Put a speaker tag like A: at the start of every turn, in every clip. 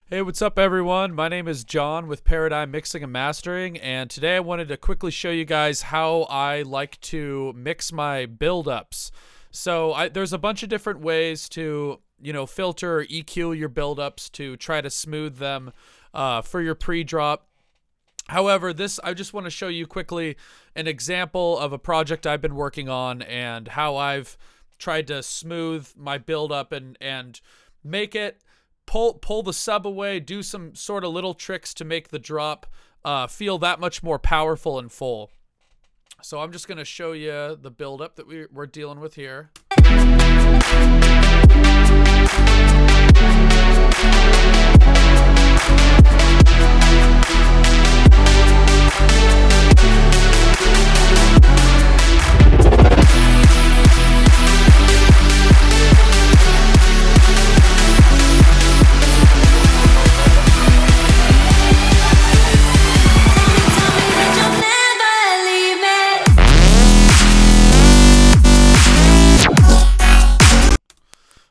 A: Hey, what's up, everyone? My name is John with Paradigm Mixing and Mastering, and today I wanted to quickly show you guys how I like to mix my buildups. There's a bunch of different ways to, filter or EQ your buildups to try to smooth them for your pre-drop. However, I just want to show you quickly an example of a project I've been working on and how I've tried to smooth my buildup and make it pull the sub away, do some sort of little tricks to make the drop feel that much more powerful and full. So I'm just going to show you the buildup that we're dealing with here.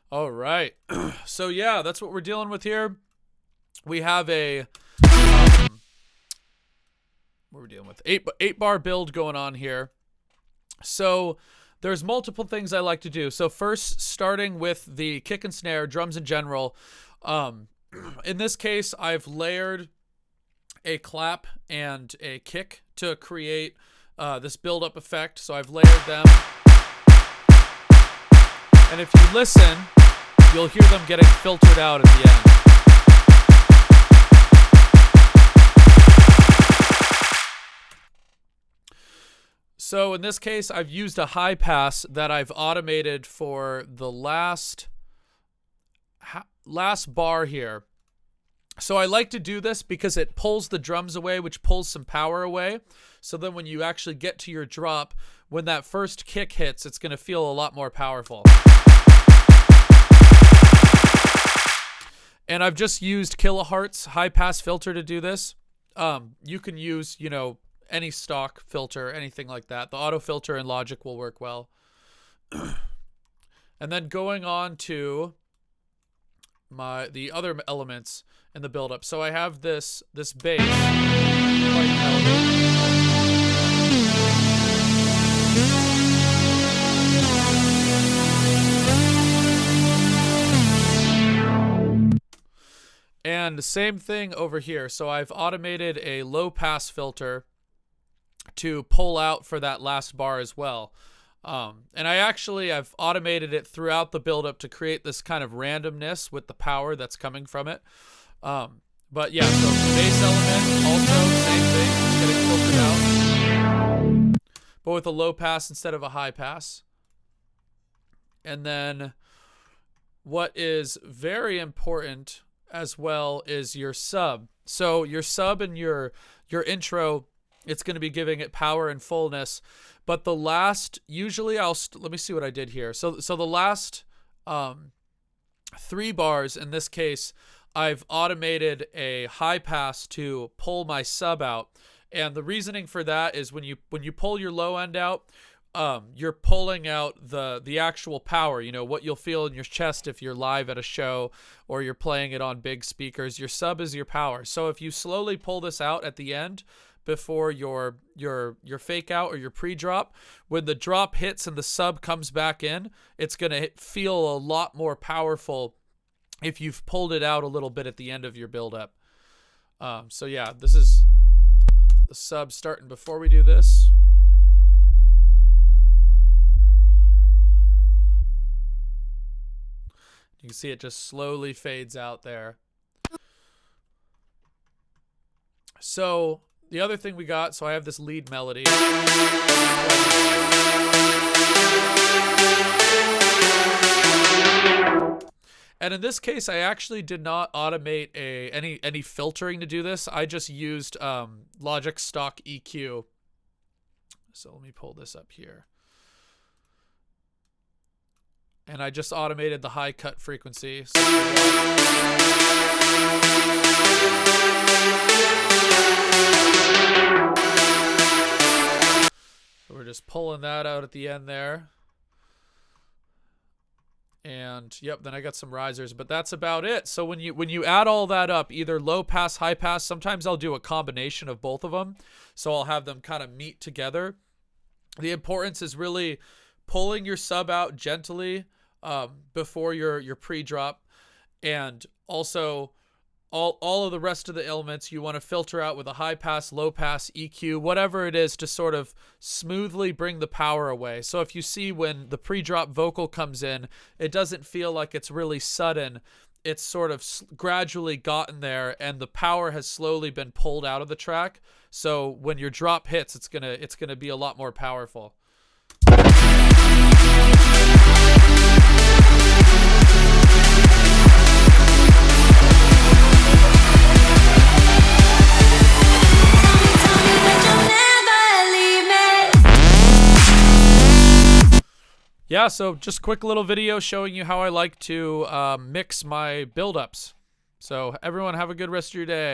A: All right. So yeah, that's what we're dealing with here. We have a what we're dealing with, eight bar build going on here. So there's multiple things I like to do. So first, starting with the kick and snare, drums in general. In this case, I've layered a clap and a kick to create this build-up effect. So I've layered them. And if you listen, you'll hear them getting filtered out at the end. So in this case, I've used a high pass that I've automated for the last bar here. So I like to do this because it pulls the drums away, which pulls some power away. So then when you actually get to your drop, when that first kick hits, it's going to feel a lot more powerful. And I've just used Kilohertz high pass filter to do this. You can use, any stock filter, anything like that. The auto filter in Logic will work well. And then going on to the other elements in the buildup. So I have this bass. And the same thing over here. So I've automated a low pass filter to pull out for that last bar as well. And I've automated it throughout the buildup to create this kind of randomness with the power that's coming from it. But yeah, so the bass element, also same thing, it's getting filtered out, but with a low pass instead of a high pass. And then what is very important as well is your sub. So your sub and your intro, it's going to be giving it power and fullness. But the last, usually let me see what I did here. So the last 3 bars in this case, I've automated a high pass to pull my sub out. And the reasoning for that is when you pull your low end out, you're pulling out the actual power, what you'll feel in your chest if you're live at a show or you're playing it on big speakers. Your sub is your power. So if you slowly pull this out at the end before your fake out or your pre-drop, when the drop hits and the sub comes back in, it's going to feel a lot more powerful if you've pulled it out a little bit at the end of your build-up. So yeah, this is the sub starting before we do this. You can see it just slowly fades out there. So the other thing we got, so I have this lead melody. And in this case, I actually did not automate any filtering to do this. I just used Logic stock EQ. So let me pull this up here. And I just automated the high cut frequency. So we're just pulling that out at the end there. And yep, then I got some risers, but that's about it. So when you add all that up, either low pass, high pass, sometimes I'll do a combination of both of them. So I'll have them kind of meet together. The importance is really pulling your sub out gently before your pre-drop, and also all of the rest of the elements you want to filter out with a high pass, low pass, EQ, whatever it is, to sort of smoothly bring the power away. So if you see when the pre-drop vocal comes in, it doesn't feel like it's really sudden. It's sort of gradually gotten there, and the power has slowly been pulled out of the track. So when your drop hits, it's gonna be a lot more powerful. Yeah, so just quick little video showing you how I like to mix my buildups. So everyone have a good rest of your day.